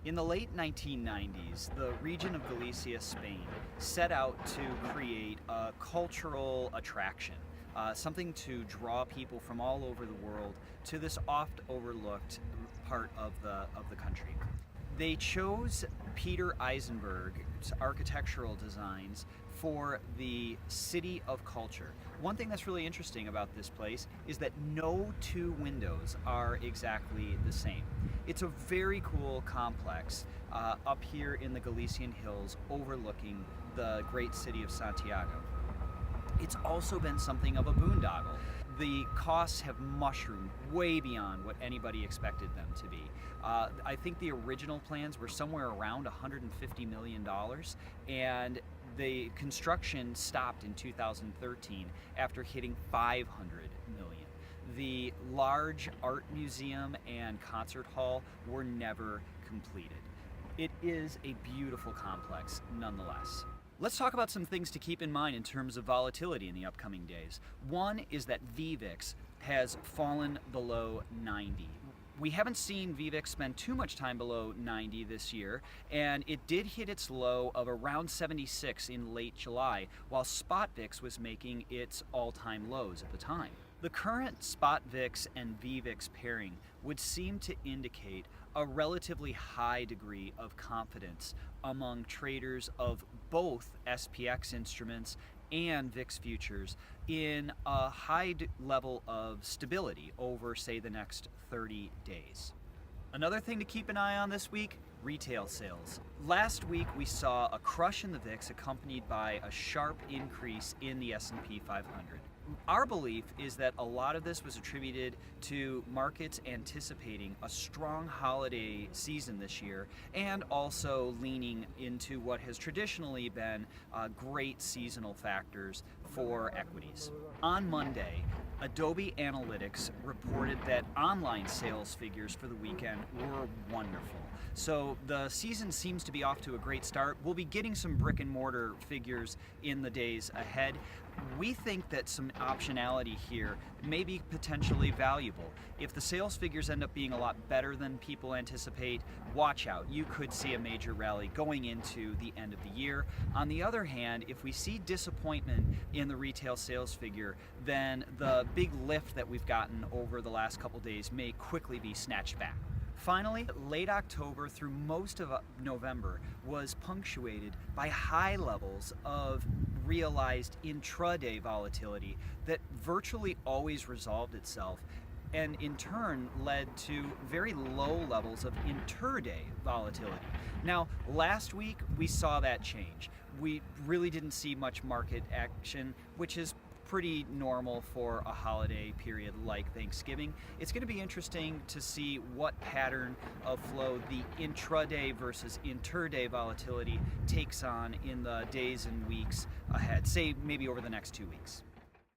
In the late 1990s, the region of Galicia, Spain, set out to create a cultural attraction, something to draw people from all over the world to this oft overlooked part of the country. They chose Peter Eisenberg's architectural designs for the City of Culture. One thing that's really interesting about this place is that no two windows are exactly the same. It's a very cool complex up here in the Galician hills overlooking the great city of Santiago. It's also been something of a boondoggle. The costs have mushroomed way beyond what anybody expected them to be. I think the original plans were somewhere around $150 million, and the construction stopped in 2013 after hitting $500 million. The large art museum and concert hall were never completed. It is a beautiful complex nonetheless. Let's talk about some things to keep in mind in terms of volatility in the upcoming days. One is that VVIX has fallen below 90. We haven't seen VVIX spend too much time below 90 this year, and it did hit its low of around 76 in late July, while Spot VIX was making its all-time lows at the time. The current Spot VIX and VVIX pairing would seem to indicate a relatively high degree of confidence among traders of both SPX instruments and VIX futures in a high level of stability over, say, the next 30 days. Another thing to keep an eye on this week, retail sales. Last week we saw a crush in the VIX accompanied by a sharp increase in the S&P 500. Our belief is that a lot of this was attributed to markets anticipating a strong holiday season this year and also leaning into what has traditionally been great seasonal factors for equities. On Monday, Adobe Analytics reported that online sales figures for the weekend were wonderful. So the season seems to be off to a great start. We'll be getting some brick and mortar figures in the days ahead. We think that some optionality here may be potentially valuable. If the sales figures end up being a lot better than people anticipate, watch out. You could see a major rally going into the end of the year. On the other hand, if we see disappointment in the retail sales figure, then the big lift that we've gotten over the last couple days may quickly be snatched back. Finally, late October through most of November was punctuated by high levels of realized intraday volatility that virtually always resolved itself and in turn led to very low levels of interday volatility. Now, last week we saw that change. We really didn't see much market action, which is pretty normal for a holiday period like Thanksgiving. It's going to be interesting to see what pattern of flow the intraday versus interday volatility takes on in the days and weeks ahead, say maybe over the next 2 weeks.